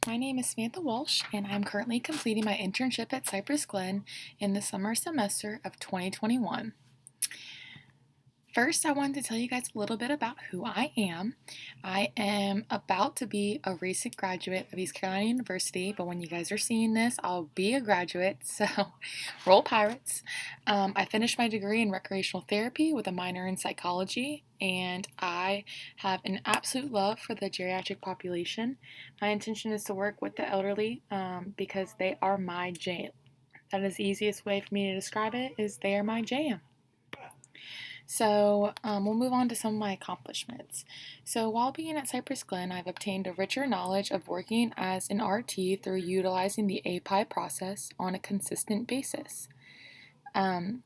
My name is Samantha Walsh, and I'm currently completing my internship at Cypress Glen in the summer semester of 2021. First, I wanted to tell you guys a little bit about who I am. I am about to be a recent graduate of East Carolina University, but when you guys are seeing this, I'll be a graduate, so roll pirates. I finished my degree in recreational therapy with a minor in psychology, and I have an absolute love for the geriatric population. My intention is to work with the elderly because they are my jam. That is the easiest way for me to describe it, is they are my jam. So we'll move on to some of my accomplishments. So while being at Cypress Glen, I've obtained a richer knowledge of working as an RT through utilizing the API process on a consistent basis. Um,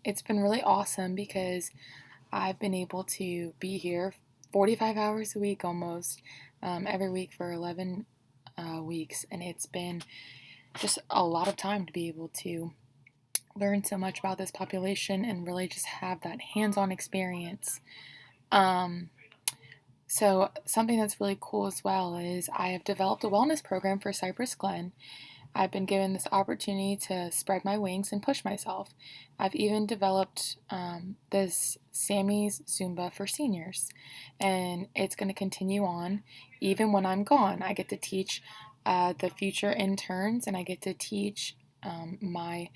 it's been really awesome because I've been able to be here 45 hours a week almost, every week for 11 weeks, and it's been just a lot of time to be able to learn so much about this population and really just have that hands-on experience. Um, so something that's really cool as well is I have developed a wellness program for Cypress Glen. I've been given this opportunity to spread my wings and push myself. I've even developed this Sammy's Zumba for seniors, and it's going to continue on even when I'm gone. I get to teach the future interns, and I get to teach my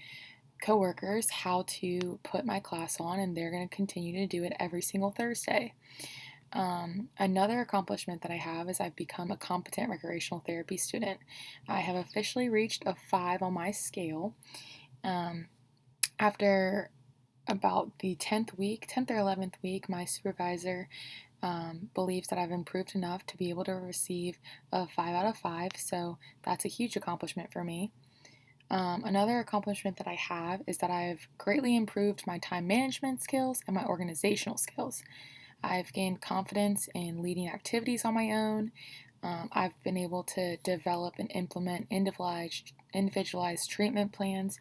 coworkers how to put my class on, and they're going to continue to do it every single Thursday. Another accomplishment that I have is I've become a competent recreational therapy student. I have officially reached a 5 on my scale. After about the 10th or 11th week, my supervisor believes that I've improved enough to be able to receive a 5 out of 5, so that's a huge accomplishment for me. Another accomplishment that I have is that I've greatly improved my time management skills and my organizational skills. I've gained confidence in leading activities on my own. I've been able to develop and implement individualized treatment plans,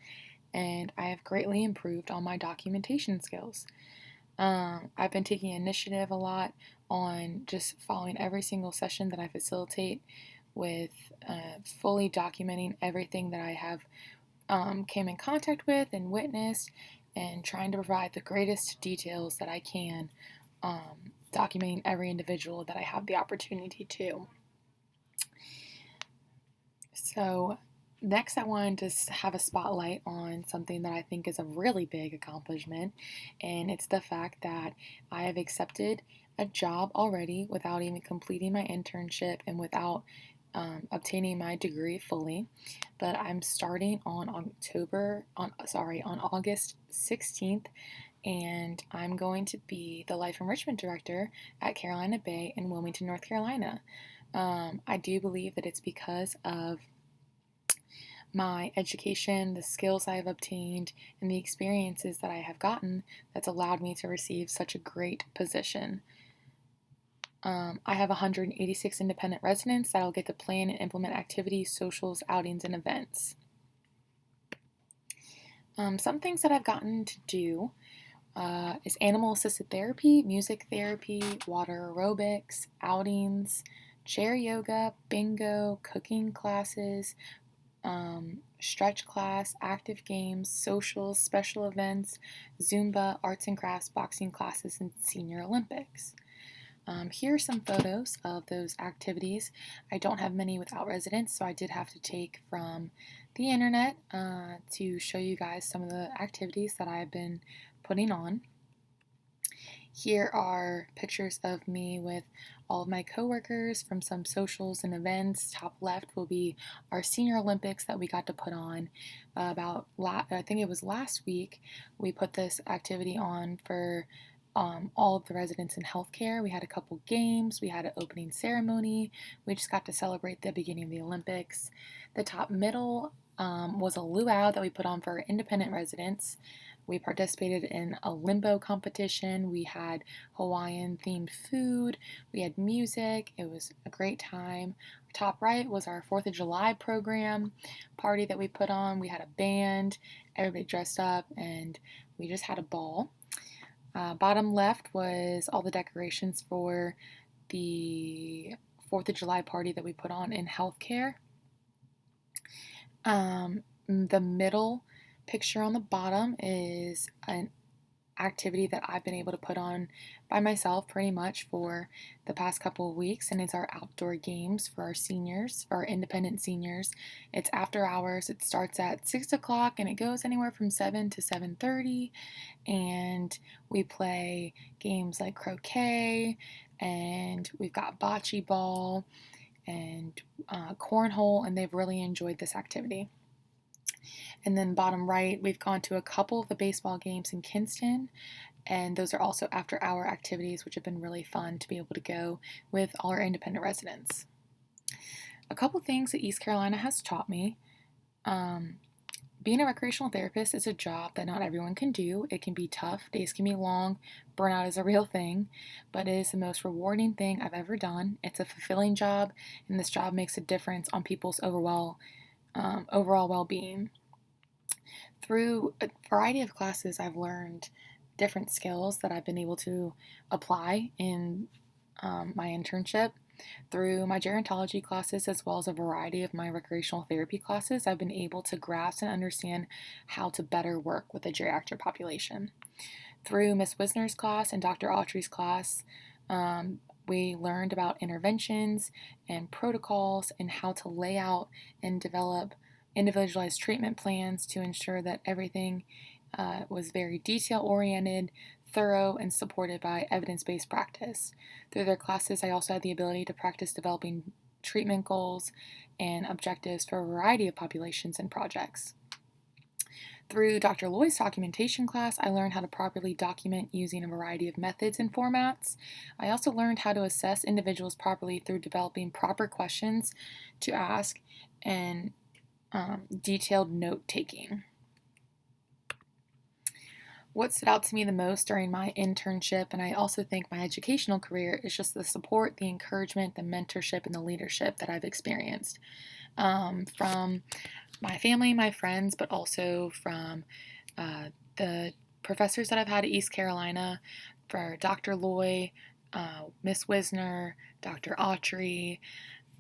and I have greatly improved on my documentation skills. I've been taking initiative a lot on just following every single session that I facilitate with fully documenting everything that I have came in contact with and witnessed, and trying to provide the greatest details that I can, documenting every individual that I have the opportunity to. So next, I wanted to have a spotlight on something that I think is a really big accomplishment, and it's the fact that I have accepted a job already without even completing my internship and without obtaining my degree fully. But I'm starting on August 16th, and I'm going to be the Life Enrichment Director at Carolina Bay in Wilmington, North Carolina. I do believe that it's because of my education, the skills I have obtained, and the experiences that I have gotten that's allowed me to receive such a great position. I have 186 independent residents that I'll get to plan and implement activities, socials, outings, and events. Some things that I've gotten to do is animal assisted therapy, music therapy, water aerobics, outings, chair yoga, bingo, cooking classes, stretch class, active games, socials, special events, Zumba, arts and crafts, boxing classes, and Senior Olympics. Here are some photos of those activities. I don't have many without residents, so I did have to take from the internet to show you guys some of the activities that I've been putting on. Here are pictures of me with all of my coworkers from some socials and events. Top left will be our Senior Olympics that we got to put on I think it was last week. We put this activity on for all of the residents in healthcare. We had a couple games, we had an opening ceremony, we just got to celebrate the beginning of the Olympics. The top middle was a luau that we put on for our independent residents. We participated in a limbo competition. We had Hawaiian themed food. We had music. It was a great time. Top right was our 4th of July program party that we put on. We had a band, everybody dressed up, and we just had a ball. Bottom left was all the decorations for the 4th of July party that we put on in healthcare. The middle picture on the bottom is an activity that I've been able to put on by myself pretty much for the past couple of weeks, and it's our outdoor games for our seniors, for our independent seniors. It's after hours. It starts at 6 o'clock and it goes anywhere from 7 to 7:30, and we play games like croquet, and we've got bocce ball and cornhole, and they've really enjoyed this activity. And then bottom right, we've gone to a couple of the baseball games in Kinston, and those are also after hour activities, which have been really fun to be able to go with all our independent residents. A couple things that East Carolina has taught me. Being a recreational therapist is a job that not everyone can do. It can be tough, days can be long, burnout is a real thing, but it is the most rewarding thing I've ever done. It's a fulfilling job, and this job makes a difference on people's overall well-being. Through a variety of classes, I've learned different skills that I've been able to apply in my internship. Through my gerontology classes, as well as a variety of my recreational therapy classes, I've been able to grasp and understand how to better work with the geriatric population. Through Miss Wisner's class and Dr. Autry's class, we learned about interventions and protocols and how to lay out and develop individualized treatment plans to ensure that everything was very detail oriented, thorough, and supported by evidence based practice. Through their classes, I also had the ability to practice developing treatment goals and objectives for a variety of populations and projects. Through Dr. Lloyd's documentation class, I learned how to properly document using a variety of methods and formats. I also learned how to assess individuals properly through developing proper questions to ask and detailed note taking. What stood out to me the most during my internship, and I also think my educational career, is just the support, the encouragement, the mentorship, and the leadership that I've experienced from my family, my friends, but also from the professors that I've had at East Carolina, for Dr. Loy, Miss Wisner, Dr. Autry,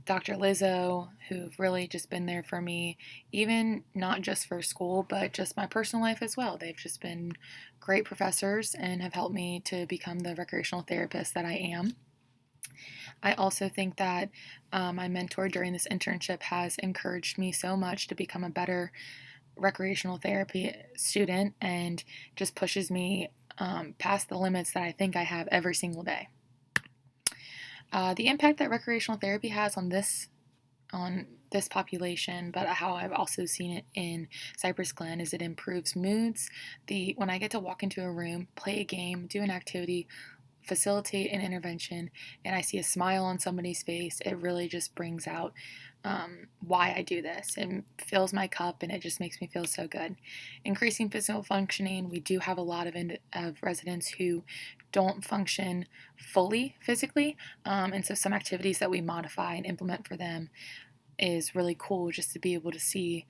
Dr. Lizzo, who've really just been there for me, even not just for school, but just my personal life as well. They've just been great professors and have helped me to become the recreational therapist that I am. I also think that my mentor during this internship has encouraged me so much to become a better recreational therapy student and just pushes me past the limits that I think I have every single day. The impact that recreational therapy has on this population, but how I've also seen it in Cypress Glen, is it improves moods. When I get to walk into a room, play a game, do an activity, facilitate an intervention, and I see a smile on somebody's face, it really just brings out why I do this. It fills my cup and it just makes me feel so good. Increasing physical functioning, we do have a lot of residents who don't function fully physically, and so some activities that we modify and implement for them is really cool, just to be able to see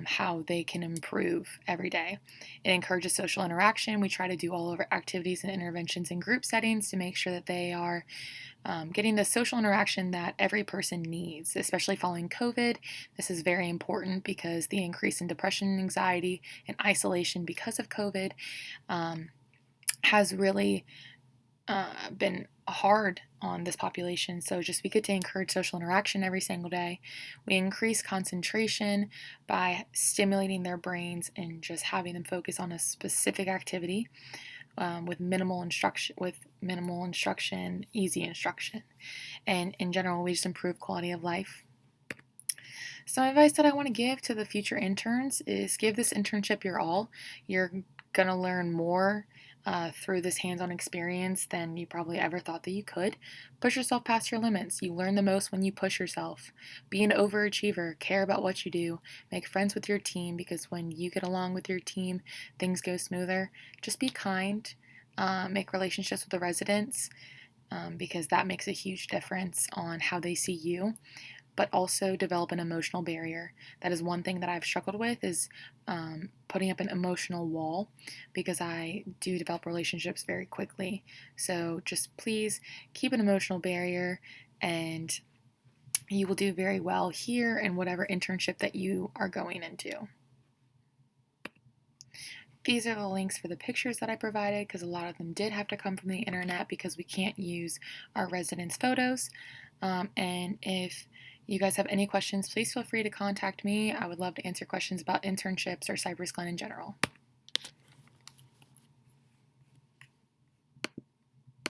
how they can improve every day. It encourages social interaction. We try to do all of our activities and interventions in group settings to make sure that they are getting the social interaction that every person needs, especially following COVID. This is very important because the increase in depression and anxiety and isolation because of COVID has really been hard on this population. So just we get to encourage social interaction every single day. We increase concentration by stimulating their brains and just having them focus on a specific activity with minimal instruction, easy instruction. And in general, we just improve quality of life. Some advice that I want to give to the future interns is give this internship your all. You're going to learn more through this hands-on experience than you probably ever thought that you could. Push yourself past your limits. You learn the most when you push yourself. Be an overachiever. Care about what you do. Make friends with your team, because when you get along with your team, things go smoother. Just be kind. Make relationships with the residents, because that makes a huge difference on how they see you. But also develop an emotional barrier. That is one thing that I've struggled with, is putting up an emotional wall, because I do develop relationships very quickly. So just please keep an emotional barrier and you will do very well here in whatever internship that you are going into. These are the links for the pictures that I provided because a lot of them did have to come from the internet because we can't use our residents' photos. And if you guys have any questions, please feel free to contact me. I would love to answer questions about internships or Cypress Glen in general.